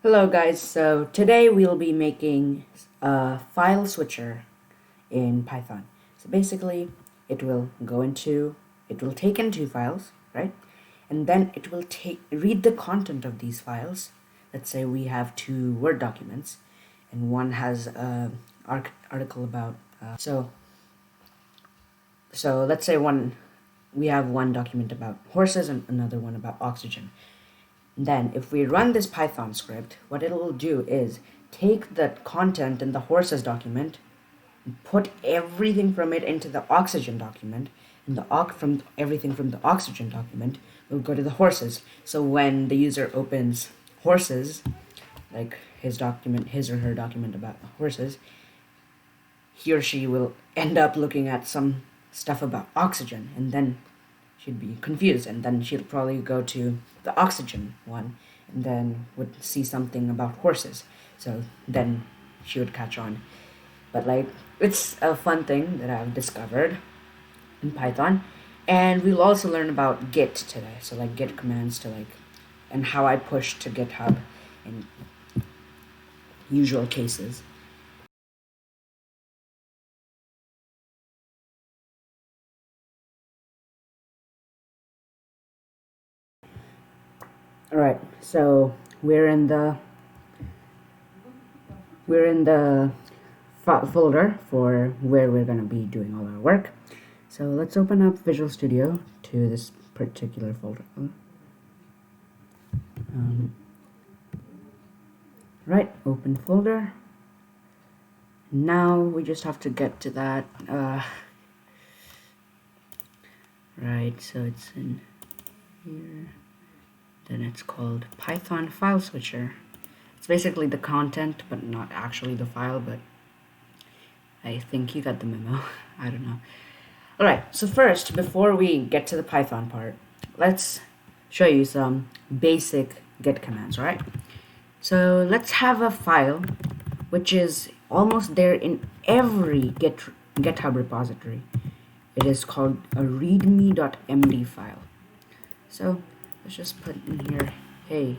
Hello guys, so today we'll be making a file switcher in Python. So basically it will take in two files, right? And then it will read the content of these files. Let's say we have two Word documents and one has an article about, so let's say we have one document about horses and another one about oxygen. Then if we run this Python script, what it will do is take the content in the horses document, put everything from it into the oxygen document, and everything from the oxygen document will go to the horses. So when the user opens horses, like his or her document about horses, he or she will end up looking at some stuff about oxygen, and then she'd be confused, and then she'll probably go to the oxygen one and then would see something about horses. So then she would catch on. But it's a fun thing that I've discovered in Python. And we'll also learn about Git today. So Git commands and how I push to GitHub in usual cases. Alright, so we're in the folder for where we're going to be doing all our work. So let's open up Visual Studio to this particular folder. Right, open folder. Now we just have to get to that. Right, so it's in here. Then it's called Python file switcher. It's basically the content, but not actually the file, but I think you got the memo. I don't know. Alright, so first, before we get to the Python part, let's show you some basic Git commands, right? So let's have a file which is almost there in every GitHub repository. It is called a readme.md file. So let's just put in here, hey,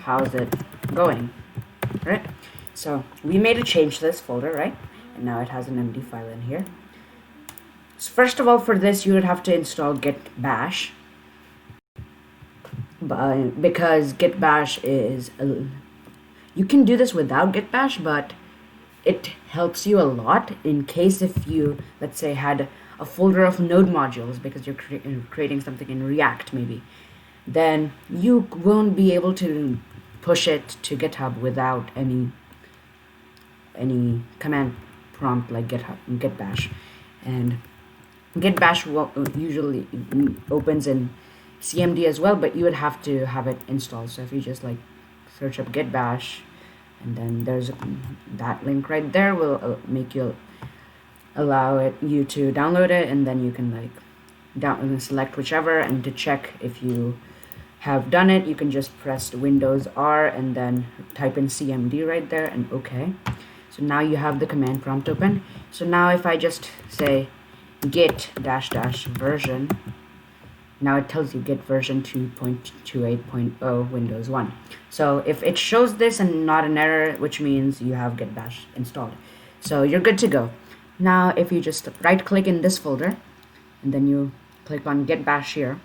how's it going? Right? So we made a change to this folder, right? And now it has an MD file in here. So first of all, for this, you would have to install git bash. Because git bash is, you can do this without git bash, but it helps you a lot in case if you, let's say, had a folder of node modules because you're creating something in React maybe, then you won't be able to push it to GitHub without any command prompt like git bash. And git bash usually opens in CMD as well, but you would have to have it installed. So if you just search up git bash, and then there's that link right there will make you you to download it, and then you can select whichever, and to check if you have done it, you can just press Windows R and then type in CMD right there and OK. So now you have the command prompt open. So now if I just say git -- version, now it tells you git version 2.28.0 Windows 1. So if it shows this and not an error, which means you have git bash installed. So you're good to go. Now if you just right click in this folder and then you click on git bash here,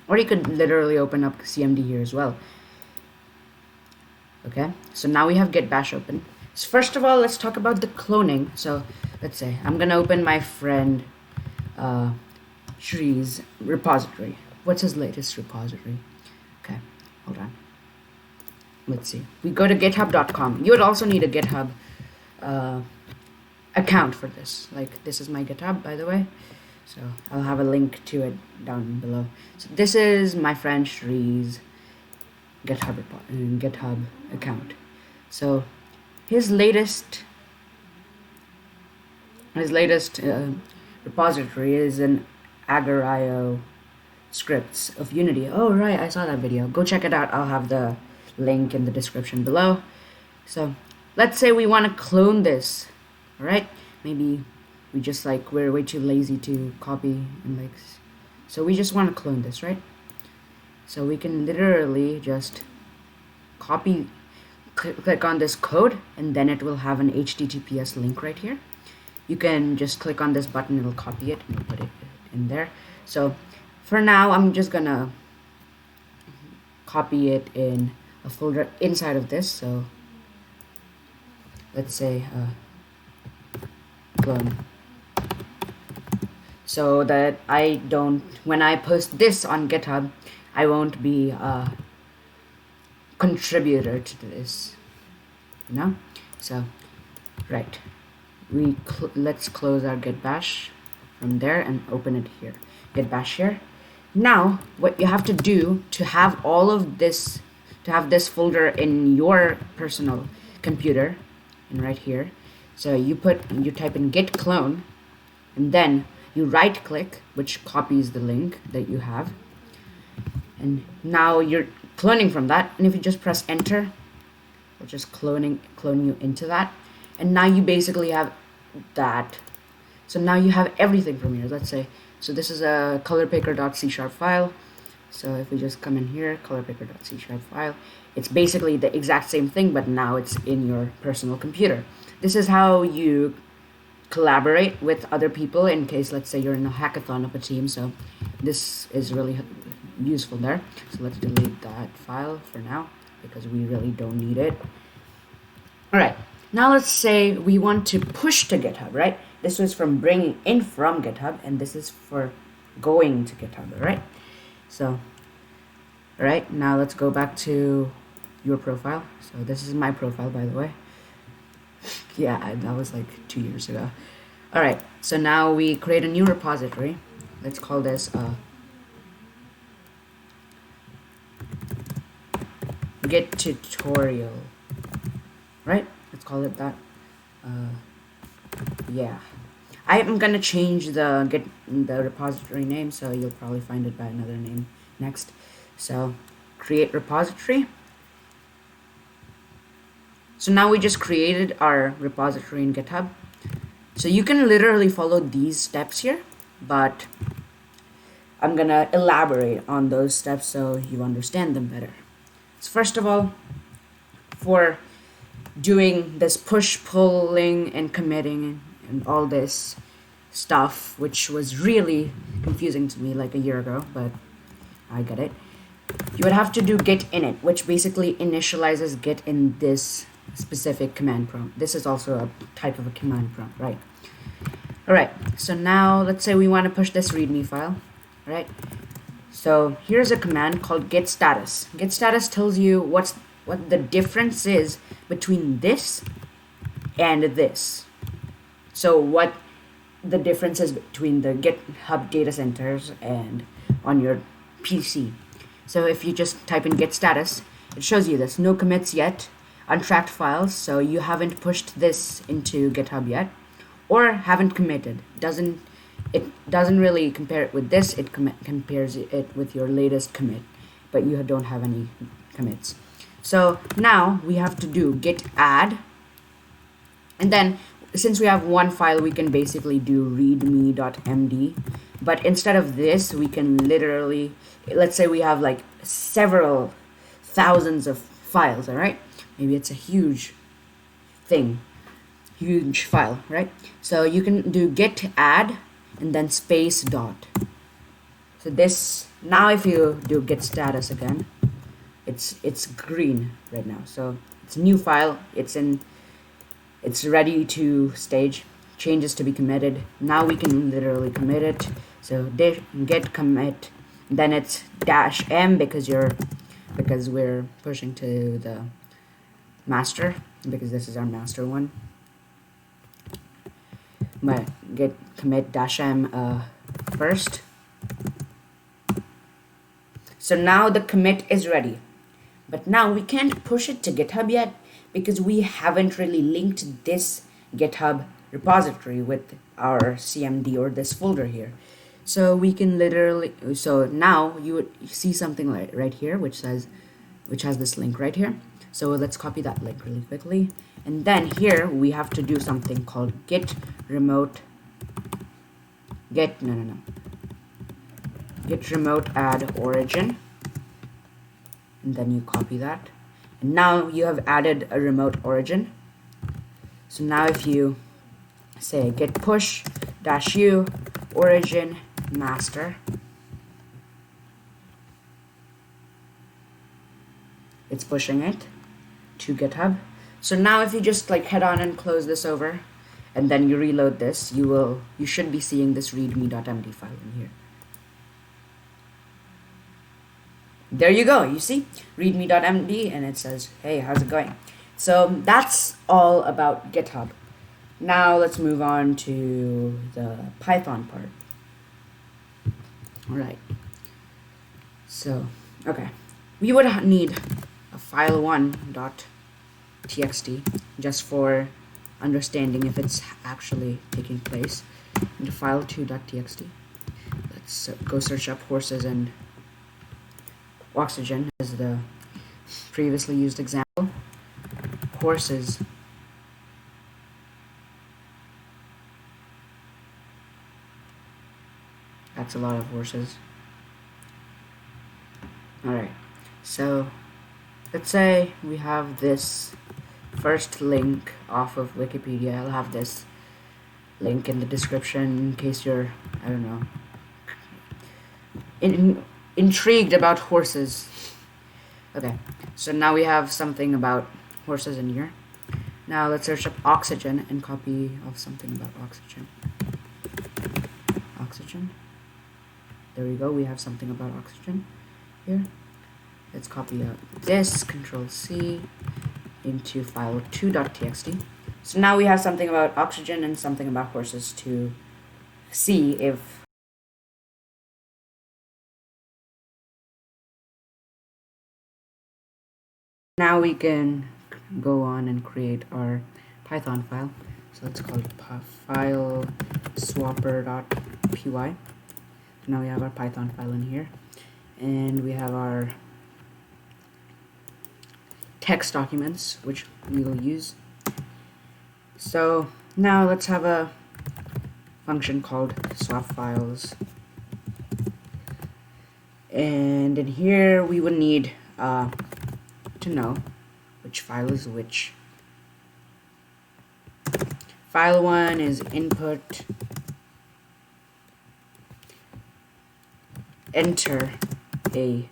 or you could literally open up CMD here as well. Okay, so now we have git bash open. So first of all, let's talk about the cloning. So let's say I'm gonna open my friend Shree's repository. What's his latest repository? Okay, hold on. Let's see. We go to github.com. You would also need a GitHub account for this. This is my GitHub, by the way. So I'll have a link to it down below. So this is my friend Shree's GitHub account. So his latest repository is an Agar.io scripts of Unity. Oh right, I saw that video. Go check it out. I'll have the link in the description below. So let's say we want to clone this. All right, maybe we just we're way too lazy to copy and So we just want to clone this, right? So we can literally just copy, click on this code, and then it will have an HTTPS link right here. You can just click on this button, it'll copy it and put it in there. So for now, I'm just gonna copy it in a folder inside of this. So let's say clone, so that I don't, when I post this on GitHub, I won't be a contributor to this, you know? So right, let's close our git bash from there and open it here, git bash here. Now what you have to do to have all of this, to have this folder in your personal computer, and right here, so you type in git clone, and then you right click, which copies the link that you have, and now you're cloning from that. And if you just press enter, it'll just clone you into that, and now you basically have that. So now you have everything from here. Let's say, so this is a colorpicker.c# file. So if we just come in here, colorpicker.c# file, it's basically the exact same thing, but now it's in your personal computer. This is how you collaborate with other people in case, let's say, you're in a hackathon of a team. So this is really useful there. So let's delete that file for now because we really don't need it. All right, now let's say we want to push to GitHub, right? This was from bringing in from GitHub, and this is for going to GitHub, all right? So, all right, now let's go back to your profile. So this is my profile, by the way. Yeah, that was like 2 years ago. All right, so now we create a new repository. Let's call this Git tutorial, right? Let's call it that. Yeah, I'm gonna change the repository name, so you'll probably find it by another name next. So create repository. So now we just created our repository in GitHub. So you can literally follow these steps here, but I'm gonna elaborate on those steps so you understand them better. So first of all, for doing this push, pulling, and committing and all this stuff, which was really confusing to me like a year ago, but I get it. You would have to do git init, which basically initializes Git in this specific command prompt. This is also a type of a command prompt, right? All right, so now let's say we want to push this readme file, right? So here's a command called git status. Git status tells you what the difference is between this and this. So what the difference is between the GitHub data centers and on your PC. So if you just type in git status, it shows you this: no commits yet, untracked files, so you haven't pushed this into GitHub yet, or haven't committed. It doesn't really compare it with this, it compares it with your latest commit, but you don't have any commits. So now we have to do git add, and then since we have one file, we can basically do readme.md, but instead of this, we can literally, let's say we have like several thousands of files, all right? Maybe it's a huge thing, huge file, right? So you can do git add and then space dot. So this, now if you do git status again, it's green right now. So it's a new file, it's ready to stage, changes to be committed. Now we can literally commit it. So git commit, then it's -m because we're pushing to the master, because this is our master one. But git commit -m first. So now the commit is ready, but now we can't push it to GitHub yet because we haven't really linked this GitHub repository with our CMD or this folder here. So we can literally, so now you would see something like right here which has this link right here. So let's copy that link really quickly, and then here we have to do something called git git remote add origin, and then you copy that, and now you have added a remote origin. So now if you say git push -u origin master, it's pushing it to GitHub. So now if you just like head on and close this over, and then you reload this, you should be seeing this readme.md file in here. There you go, you see readme.md, and it says, hey, how's it going? So that's all about GitHub. Now let's move on to the Python part. All right. So, okay. We would need a file1.txt just for understanding if it's actually taking place. And file2.txt. Let's go search up horses and oxygen as the previously used example. Horses. That's a lot of horses. Alright, so let's say we have this first link off of Wikipedia. I'll have this link in the description in case you're, I don't know, intrigued about horses. Okay, so now we have something about horses in here. Now let's search up oxygen and copy off something about oxygen. Oxygen. There we go, we have something about oxygen here. Let's copy out this, Control C, into file2.txt. So now we have something about oxygen and something about horses to see if now we can go on and create our Python file. So let's call it file swapper.py. Now we have our Python file in here, and we have our text documents, which we will use. So now let's have a function called swap files, and in here we would need to know which file is which. File 1 is input, enter a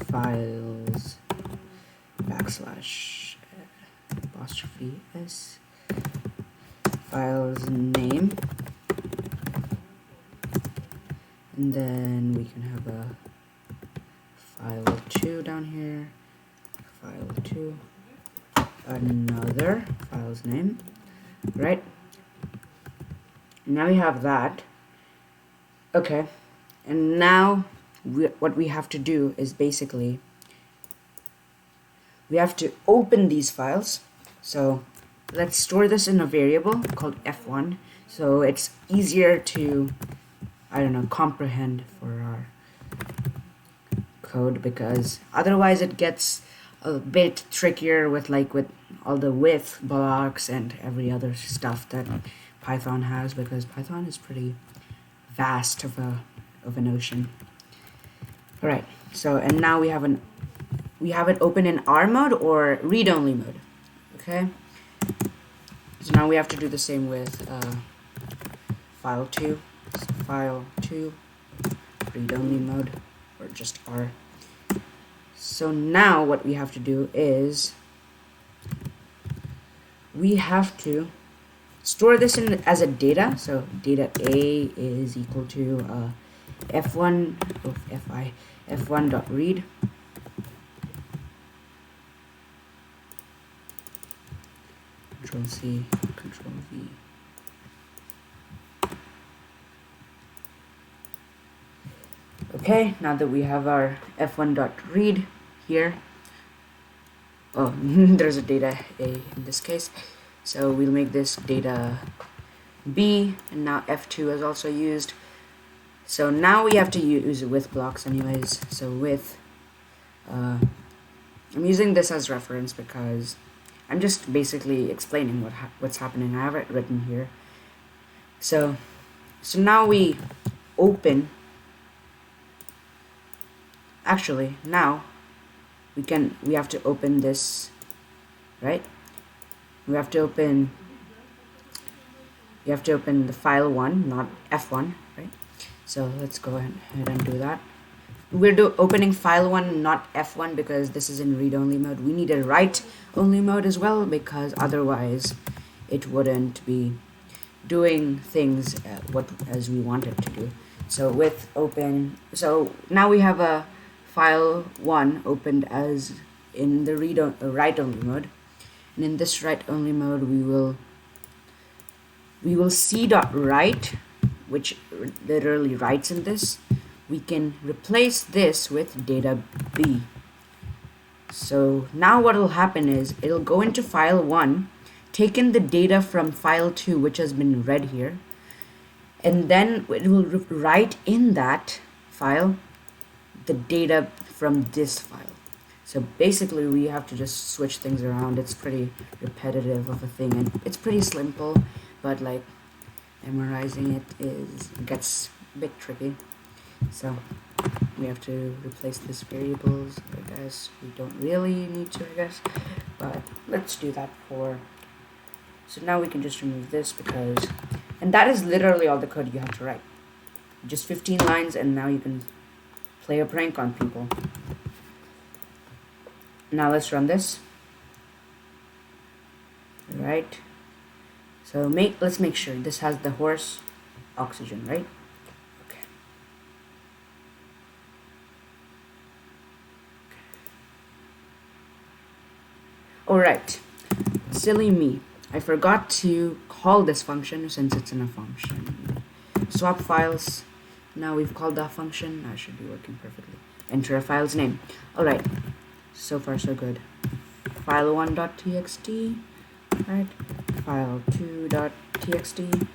files \s files name, and then we can have a file 2 down here, file 2, another file's name, right? Now we have that. Okay, and now what we have to do is basically we have to open these files. So let's store this in a variable called f1, so it's easier to, I don't know, comprehend for our code, because otherwise it gets a bit trickier with all the with blocks and every other stuff that Python has, because Python is pretty vast of an ocean. All right, so and now we have it open in R mode or read-only mode. Okay, so now we have to do the same with file 2. So file 2, read-only mode, or just R. So now what we have to do is we have to store this in as a data. So data A is equal to f1.read. Control C, Control V. Okay, now that we have our f1.read here, oh, there's a data A in this case, so we'll make this data B, and now f2 is also used. So now we have to use with blocks anyways. So with, I'm using this as reference because I'm just basically explaining what's happening. I have it written here. So now we open actually now we have to open this, right? We have to open the file 1, not F1, right? So let's go ahead and do that. We're opening file 1, not F1, because this is in read-only mode. We need a write-only mode as well, because otherwise it wouldn't be doing things as we want it to do. So with open, so now we have a file 1 opened as in the write-only mode, and in this write-only mode we will c.write, which literally writes in this. We can replace this with data B. So now what will happen is it'll go into file 1, take in the data from file 2, which has been read here, and then it will write in that file the data from this file. So basically we have to just switch things around. It's pretty repetitive of a thing, and it's pretty simple, but like memorizing it gets a bit tricky. So we have to replace these variables. I guess we don't really need to, I guess, but let's do that so now we can just remove this, and that is literally all the code you have to write. Just 15 lines, and now you can play a prank on people. Now let's run this. Right. So let's make sure this has the horse oxygen, right? Okay. Alright. Silly me. I forgot to call this function since it's in a function. Swap files. Now we've called that function. That should be working perfectly. Enter a file's name. Alright. So far so good. File1.txt. Right. File2.txt.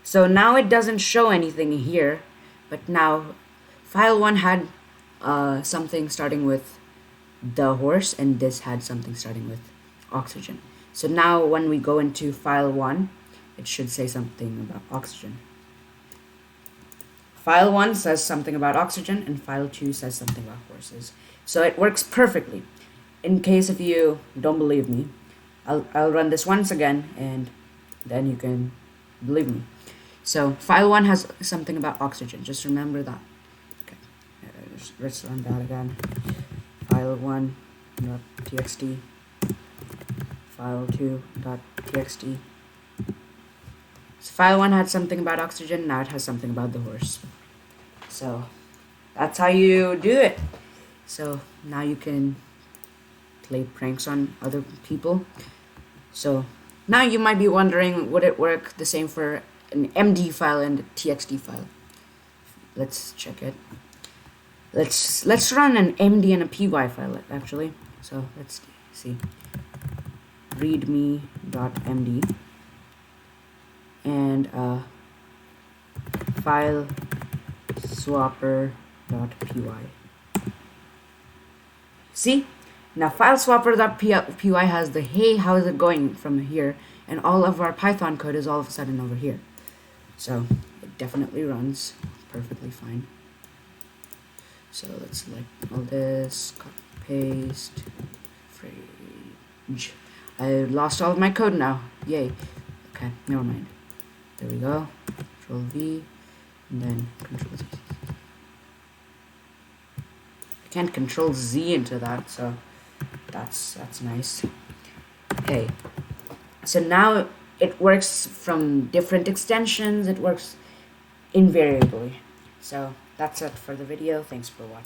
So now it doesn't show anything here, but now file 1 had something starting with the horse, and this had something starting with oxygen. So now when we go into file 1, it should say something about oxygen. File 1 says something about oxygen, and file 2 says something about horses. So it works perfectly. In case if you don't believe me, I'll run this once again, and then you can believe me. So file 1 has something about oxygen. Just remember that. Okay, let's run that again. File1.txt. File2.txt. So file 1 had something about oxygen. Now it has something about the horse. So that's how you do it. So now you can play pranks on other people. So now you might be wondering, would it work the same for an MD file and a TXT file? Let's check it. Let's run an MD and a PY file actually. So let's see. Readme.md and file swapper.py. See? Now file swapper.py has the hey, how is it going from here, and all of our Python code is all of a sudden over here. So it definitely runs perfectly fine. So let's select all this, copy, paste, fridge. I lost all of my code now. Yay. Okay, never mind. There we go. Control V, and then Control Z. I can't Control Z into that, so that's nice. Okay. So now it works from different extensions. It works invariably. So that's it for the video. Thanks for watching.